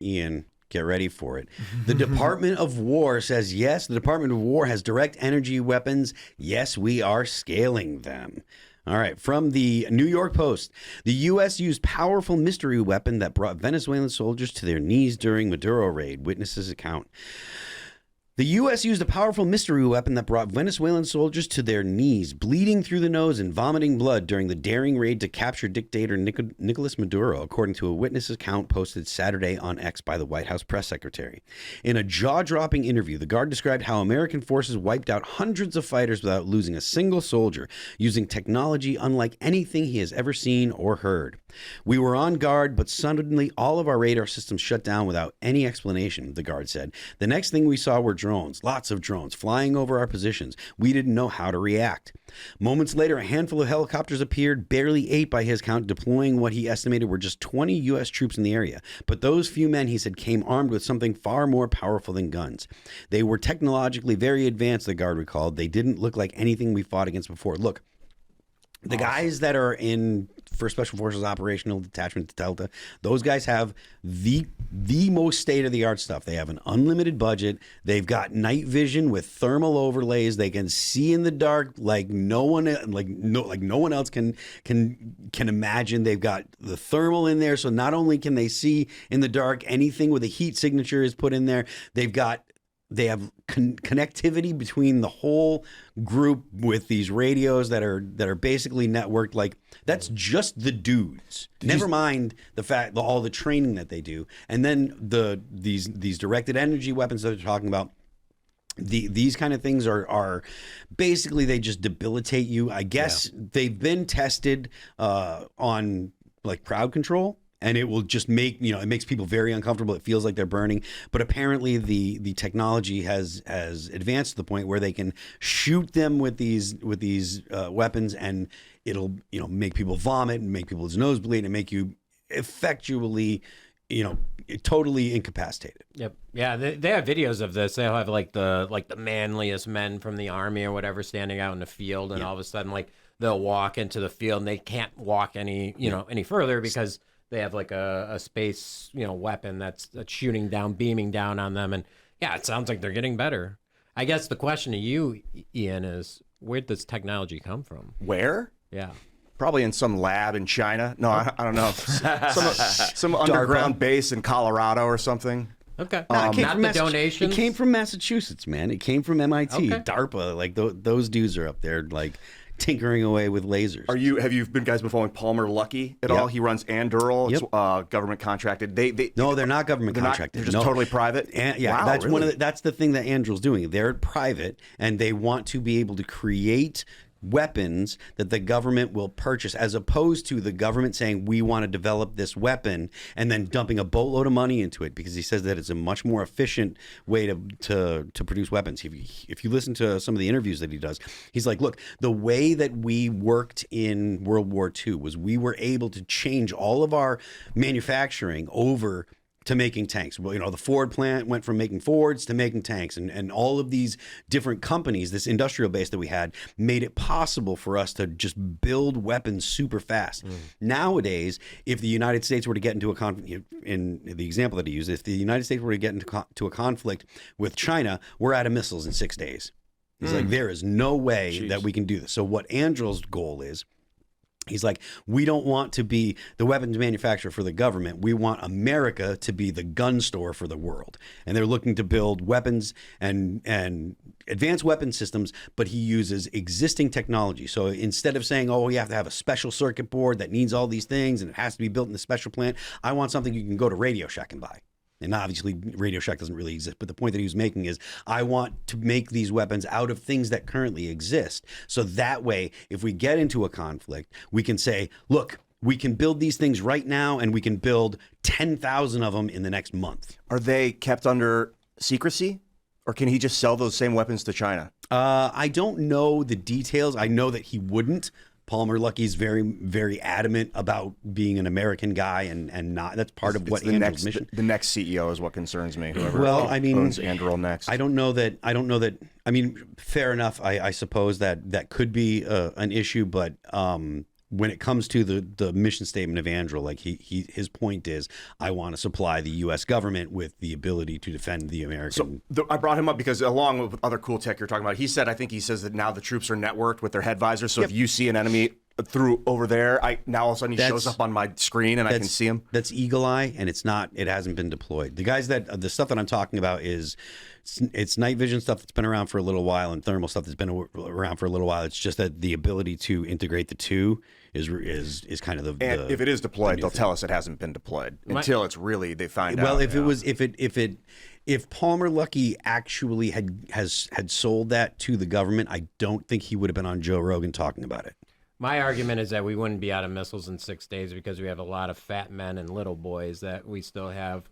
Ian, get ready for it. The Department of War says, yes, the Department of War has direct energy weapons. Yes, we are scaling them. All right. From the New York Post, the U.S. used powerful mystery weapon that brought Venezuelan soldiers to their knees during Maduro raid. Witnesses account. The U.S. used a powerful mystery weapon that brought Venezuelan soldiers to their knees, bleeding through the nose and vomiting blood during the daring raid to capture dictator Nicolas Maduro, according to a witness account posted Saturday on X by the White House press secretary. In a jaw-dropping interview, the Guard described how American forces wiped out hundreds of fighters without losing a single soldier, using technology unlike anything he has ever seen or heard. We were on guard, but suddenly all of our radar systems shut down without any explanation, the Guard said. The next thing we saw were drones, lots of drones, flying over our positions. We didn't know how to react. Moments later, a handful of helicopters appeared, barely 8 by his count, deploying what he estimated were just 20 U.S. troops in the area. But those few men, he said, came armed with something far more powerful than guns. They were technologically very advanced, the Guard recalled. They didn't look like anything we fought against before. Look, the guys that are in for Special Forces Operational Detachment Delta, those guys have the most state-of-the-art stuff. They have an unlimited budget. They've got night vision with thermal overlays. They can see in the dark like no one else can imagine. They've got the thermal in there, so not only can they see in the dark, anything with a heat signature is put in there. They have connectivity between the whole group with these radios that are basically networked. Like, that's just the dudes. Never mind the fact all the training that they do, and then these directed energy weapons that they're talking about. These kind of things are basically, they just debilitate you. I guess they've been tested on like crowd control. And it will just it makes people very uncomfortable. It feels like they're burning. But apparently the technology has advanced to the point where they can shoot them with these weapons, and it'll make people vomit and make people's nose bleed and make you effectually totally incapacitated. Yep. Yeah, they have videos of this. They'll have like the manliest men from the army or whatever standing out in the field, and all of a sudden like they'll walk into the field and they can't walk any further because they have like a space, weapon that's shooting down, beaming down on them. And yeah, it sounds like they're getting better. I guess the question to you, Ian, is where'd this technology come from? Where? Yeah. Probably in some lab in China. No, I don't know. some underground base in Colorado or something. Okay. No, not the donations? It came from Massachusetts, man. It came from MIT, Okay. DARPA. Like those dudes are up there, like tinkering away with lasers. Have you guys been following Palmer Luckey at all? He runs Anduril. It's government contracted. No, they're not government contracted. They're just totally private. Wow, that's really? That's the thing that Anduril's doing. They're private, and they want to be able to create weapons that the government will purchase, as opposed to the government saying we want to develop this weapon and then dumping a boatload of money into it, because he says that it's a much more efficient way to produce weapons. If you listen to some of the interviews that he does, he's like, look, the way that we worked in World War II was we were able to change all of our manufacturing over to making tanks. Well, the Ford plant went from making Fords to making tanks, and all of these different companies, this industrial base that we had, made it possible for us to just build weapons super fast. Nowadays, if the United States were to get into a conflict, in the example that he used, if the United States were to get into a conflict with China, we're out of missiles in 6 days. He's like, there is no way that we can do this. So what Andril's goal is, he's like, we don't want to be the weapons manufacturer for the government. We want America to be the gun store for the world. And they're looking to build weapons and advanced weapon systems, but he uses existing technology. So instead of saying, oh, you have to have a special circuit board that needs all these things and it has to be built in a special plant, I want something you can go to Radio Shack and buy. And obviously, Radio Shack doesn't really exist. But the point that he was making is, I want to make these weapons out of things that currently exist. So that way, if we get into a conflict, we can say, look, we can build these things right now, and we can build 10,000 of them in the next month. Are they kept under secrecy? Or can he just sell those same weapons to China? I don't know the details. I know that he wouldn't. Palmer Luckey's very, very adamant about being an American guy and not. That's part of what Anduril's mission. The next CEO is what concerns me. Whoever owns Anduril next. I don't know that. I mean, fair enough. I suppose that could be an issue, but when it comes to the mission statement of Andrew, like his point is, I want to supply the U.S. government with the ability to defend the American. So I brought him up because along with other cool tech you're talking about, he said that now the troops are networked with their head visors. So if you see an enemy through over there, now all of a sudden he shows up on my screen and I can see him. That's Eagle Eye, and it hasn't been deployed. The stuff that I'm talking about is it's night vision stuff that's been around for a little while and thermal stuff that's been around for a little while. It's just that the ability to integrate the two is kind of and if it is deployed, they'll tell us it hasn't been deployed until it's really they find out. Well, if Palmer Luckey actually has sold that to the government, I don't think he would have been on Joe Rogan talking about it. My argument is that we wouldn't be out of missiles in 6 days because we have a lot of fat men and little boys that we still have.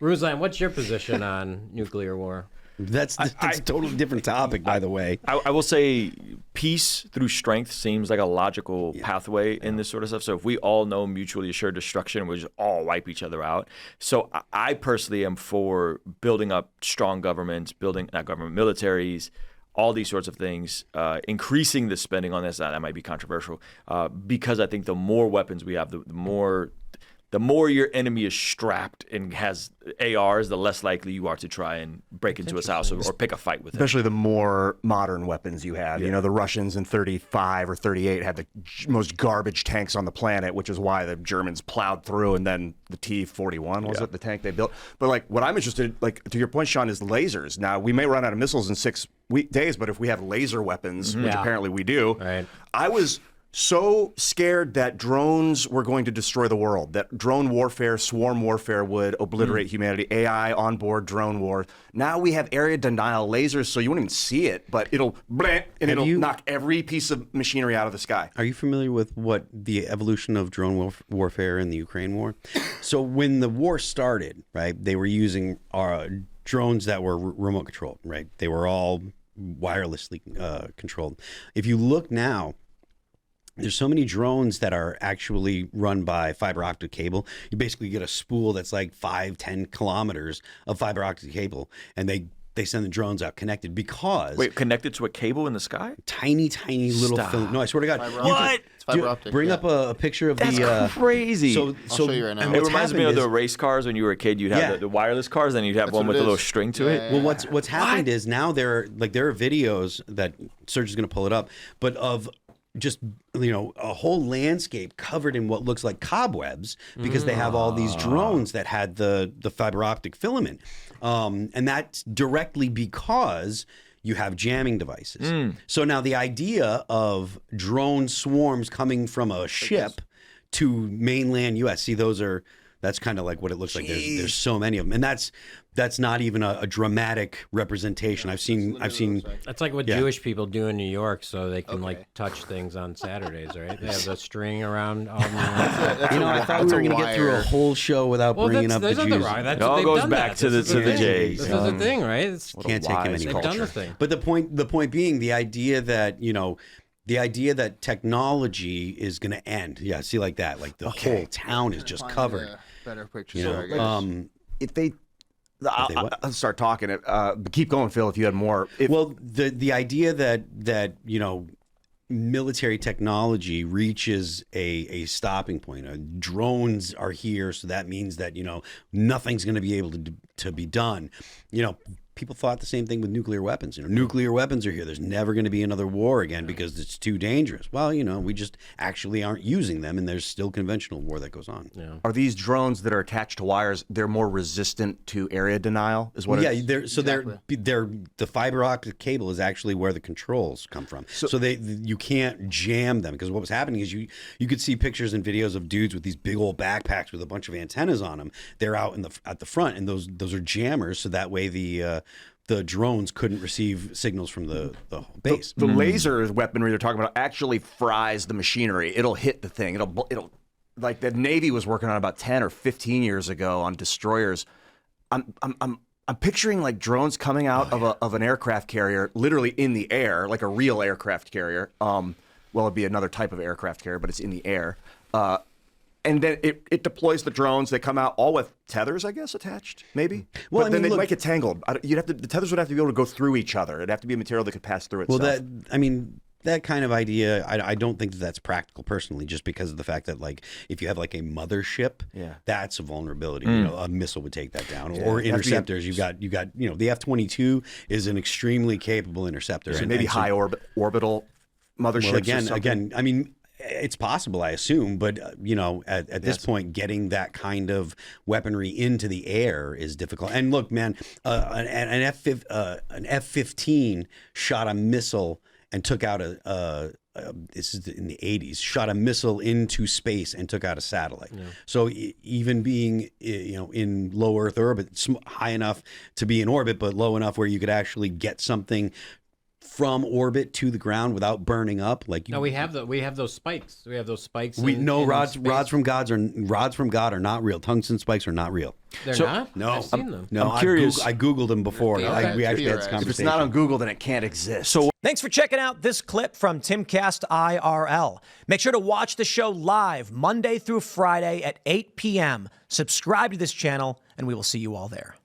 Ruslan, what's your position on nuclear war? That's a totally different topic, by the way. I will say peace through strength seems like a logical pathway in this sort of stuff. So if we all know mutually assured destruction, we just all wipe each other out. So I personally am for building up strong governments, militaries, all these sorts of things, increasing the spending on this. That might be controversial because I think the more weapons we have, the more your enemy is strapped and has ARs, the less likely you are to try and break into his house or pick a fight with him. Especially the more modern weapons you have. Yeah. You know, the Russians in 35 or 38 had the most garbage tanks on the planet, which is why the Germans plowed through, and then the T-41 was it, the tank they built. But like, what I'm interested, like to your point, Sean, is lasers. Now, we may run out of missiles in 6 days, but if we have laser weapons, which apparently we do, I was so scared that drones were going to destroy the world, that drone warfare, swarm warfare would obliterate humanity, AI onboard drone war. Now we have area denial lasers, so you won't even see it, but it'll knock every piece of machinery out of the sky. Are you familiar with what the evolution of drone warfare in the Ukraine war? So when the war started, right, they were using drones that were remote controlled, right? They were all wirelessly controlled. If you look now, there's so many drones that are actually run by fiber optic cable. You basically get a spool that's like 5-10 kilometers of fiber optic cable, and they send the drones out connected because... Wait, connected to a cable in the sky? Tiny little film. No, I swear to God. What? It's fiber optic. Bring up a picture of That's crazy. So, I'll show you right now. It reminds me of the race cars when you were a kid. You'd have the wireless cars, and you'd have one with a little string to it. Well, what's happened is now there are videos that Serge is going to pull it up, but of just a whole landscape covered in what looks like cobwebs because they have all these drones that had the fiber optic filament, and that's directly because you have jamming devices. So now the idea of drone swarms coming from a ship to mainland U.S. See, that's kind of like what it looks like. There's so many of them, and that's not even a dramatic representation. I've seen. That's like what Jewish people do in New York, so they can like touch things on Saturdays, right? They have the string around all New York. I thought we were going to get through a whole show without bringing up the Jews. It all goes back to the Jays. This is the thing, right? Can't take him any They've done the thing. But the point being, the idea that technology is going to end. Yeah, see, like that, like the whole town is just covered. Better picture. I'll start talking. Keep going, Phil, if you had more. The idea that military technology reaches a stopping point. Drones are here, so that means that nothing's going to be able to be done. People thought the same thing with nuclear weapons. Nuclear weapons are here. There's never going to be another war again because it's too dangerous. Well, we just actually aren't using them, and there's still conventional war that goes on. Yeah. Are these drones that are attached to wires? They're more resistant to area denial, is what? They're the fiber optic cable is actually where the controls come from. So you can't jam them because what was happening is you could see pictures and videos of dudes with these big old backpacks with a bunch of antennas on them. They're out at the front, and those are jammers, so that way the drones couldn't receive signals from the base. The laser weaponry they're talking about actually fries the machinery. It'll hit the thing. It'll like the Navy was working on about 10 or 15 years ago on destroyers. I'm picturing like drones coming out of an aircraft carrier, literally in the air, like a real aircraft carrier. It'd be another type of aircraft carrier, but it's in the air. And then it deploys the drones. They come out all with tethers, I guess, attached, maybe. Well, but then they might get tangled. The tethers would have to be able to go through each other. It'd have to be a material that could pass through itself. that kind of idea, I don't think that that's practical personally, just because of the fact that like if you have like a mothership, that's a vulnerability. You know, a missile would take that down, or interceptors. You got the F-22 is an extremely capable interceptor, So and maybe high orbital motherships. Well, again, I mean, it's possible, I assume, but at this point, getting that kind of weaponry into the air is difficult. And look, man, an F-15 shot a missile and took out this is in the 80s, shot a missile into space and took out a satellite. So even being in low Earth orbit, high enough to be in orbit, but low enough where you could actually get something from orbit to the ground without burning up. Like we have those spikes. We have those spikes. Rods from God are not real. Tungsten spikes are not real. They're not? No, I've seen them. No, I'm curious. I googled them before. Okay. We actually had this If conversation. it's not on Google, then it can't exist. So Thanks for checking out this clip from Timcast IRL. Make sure to watch the show live Monday through Friday at 8 p.m. Subscribe to this channel, and we will see you all there.